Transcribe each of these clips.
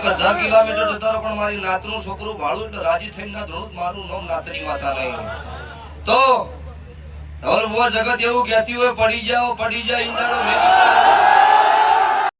1000 kilometre જતો રહો પણ મારી નાતનું છોકરું ભાળું એટલે રાજી થઈને ના ધણું મારું નામ નાતની માતા નહીં. તો ધવલ બો જગત એવું કહેતી હોય પડી જાય ઈંડાળો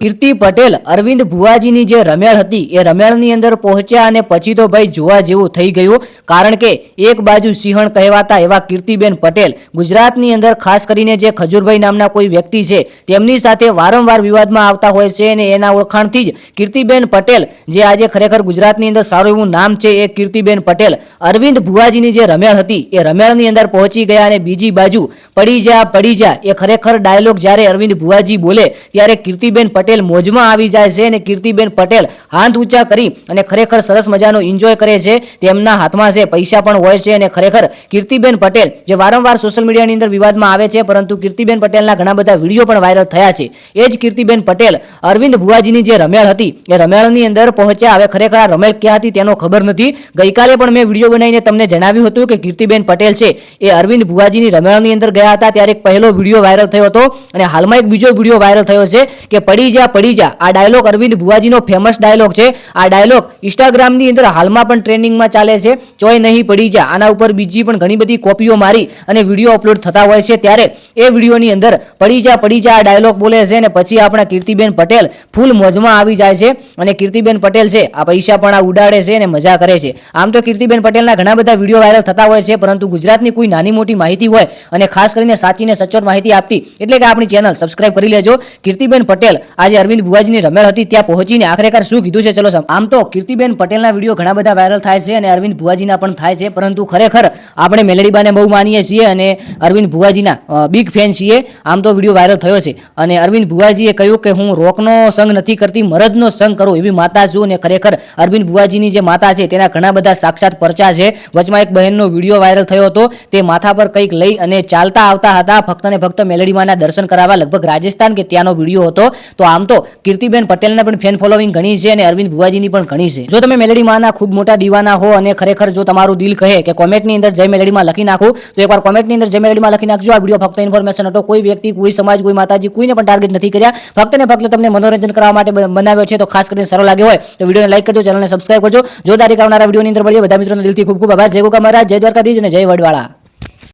કીર્તિ પટેલ અરવિંદ ભુવાજીની જે રમેળ હતી એ રમેળની અંદર પહોંચ્યા અને પછી તો ભાઈ જોવા જેવું થઈ ગયું. કારણ કે એક બાજુ સિંહણ કહેવાતા એવા કીર્તિબેન પટેલ ગુજરાતની અંદર ખાસ કરીને જે ખજૂરભાઈ નામના કોઈ વ્યક્તિ છે તેમની સાથે વારંવાર વિવાદમાં આવતા હોય છે અને એના ઓળખાણથી જ કીર્તિબેન પટેલ જે આજે ખરેખર ગુજરાતની અંદર સારું એવું નામ છે એ કીર્તિબેન પટેલ અરવિંદ ભુવાજીની જે રમેળ હતી એ રમેળની અંદર પહોંચી ગયા. અને બીજી બાજુ પડી જા એ ખરેખર ડાયલોગ જ્યારે અરવિંદ ભુવાજી બોલે ત્યારે કીર્તિબેન પટેલ મોજમાં આવી જાય છે અને કીર્તિબેન પટેલ હાથ ઊંચા કરી અને ખરેખર સરસ મજાનો એન્જોય કરે છે. તેમના હાથમાં છે પૈસા પણ હોય છે અને ખરેખર કીર્તિબેન પટેલ જે વારંવાર સોશિયલ મીડિયાની અંદર વિવાદમાં આવે છે પરંતુ કીર્તિબેન પટેલના ઘણા બધા વિડીયો પણ વાયરલ થયા છે. એ જ કીર્તિબેન પટેલ અરવિંદ ભુવાજીની જે રમેળ હતી એ રમેળની અંદર પહોંચ્યા. હવે ખરેખર આ રમેળ ક્યાં હતી તેનો ખબર નથી. ગઈકાલે પણ મેં વિડીયો બનાવીને તમને જણાવ્યું હતું કે કીર્તિબેન પટેલ છે એ અરવિંદ ભુવાજીની રમેળની અંદર ગયા હતા. ત્યારે એક પહેલો વિડીયો વાયરલ થયો હતો અને હાલમાં એક બીજો વિડીયો વાયરલ થયો છે કે પડી જા આ ડાયલોગ અરવિંદ ભુવાજીનો ફેમસ ડાયલોગ છે. આ ડાયલોગ ઇન્સ્ટાગ્રામની અંદર હાલમાં પણ ટ્રેન્ડિંગમાં ચાલે છે. ચોય નહીં પડી જા આના ઉપર બીજી પણ ઘણી બધી કોપીઓ મારી અને વિડીયો અપલોડ થતા હોય છે. ત્યારે એ વિડીયોની અંદર પડી જા આ ડાયલોગ બોલે છે અને પછી આપણા કીર્તિબેન પટેલ ફૂલ મોજમાં આવી જાય છે અને કીર્તિબેન પટેલ છે આ પૈસા પણ આ ઉડાડે છે અને મજા કરે છે. આમ તો કીર્તિબેન પટેલના ઘણા બધા વિડીયો વાયરલ થતા હોય છે પરંતુ ગુજરાતની કોઈ નાની મોટી માહિતી હોય અને ખાસ કરીને સાચી ને સચોટ માહિતી આપતી એટલે કે આપણી ચેનલ સબસ્ક્રાઇબ કરી લેજો. કીર્તિબેન પટેલ આજે અરવિંદ ભુવાજીની રમેળ હતી ત્યાં પહોંચીને આખરેકાર શું કીધું છે ચલો. આમ તો કીર્તિબેન પટેલના વિડીયો ઘણા બધા વાયરલ થાય છે અને અરવિંદ ભુવાજીના પણ થાય છે પરંતુ ખરેખર આપણે મેલડીબાને બહુ માનીએ છીએ અને અરવિંદ ભુવાજીના બિગ ફેન છીએ. આમ તો વિડીયો વાયરલ થયો છે અને અરવિંદ ભુવાજીએ કહ્યું કે હું રોકનો સંગ નથી કરતી મરદનો સંગ કરું એવી માતા છું. અને ખરેખર અરવિંદ ભુવાજીની જે માતા છે તેના ઘણા બધા સાક્ષાત પરચા છે. વચમાં એક બહેનનો વિડીયો વાયરલ થયો હતો. તે માથા પર કંઈક લઈ અને ચાલતા આવતા હતા ફક્ત ને ફક્ત મેલડીમાના દર્શન કરાવવા લગભગ રાજસ્થાન કે ત્યાંનો વિડીયો હતો. તો આમ તો કીર્તિબેન પટેલના પણ ફેન ફોલોવિંગ ઘણી છે અને અરવિંદ ભુવાજીની પણ ઘણી છે. જો તમે મેલડી માના ખૂબ મોટા દીવાના હો અને ખરેખર જો તમારું દિલ કહે કે કોમેન્ટની અંદર જય મેલડીમાં લખી નાખો તો એકવાર કોમેન્ટની અંદર જય મેલડીમાં લખી નાખજો. આ વિડીયો ફક્ત ઇન્ફોર્મેશન હતો. કોઈ વ્યક્તિ કોઈ સમાજ કોઈ માતાજી કોઈને પણ ટાર્ગેટ નથી કર્યા. ફક્ત ને ફક્ત તમને મનોરંજન કરવા માટે બનાવ્યો છે. તો ખાસ કરીને સારો લાગ્યો હોય તો વિડીયોને લાઈક કરજો, ચેનલને સબસ્ક્રાઇબ કરજો. જો તારીખ આવનારા વિડીયોની અંદર મળીએ બધા મિત્રોનો દિલથી ખૂબ ખૂબ આભાર. જય ગોકા મહારાજ, જય દ્વારકાધીશ અને જય વડવાળા.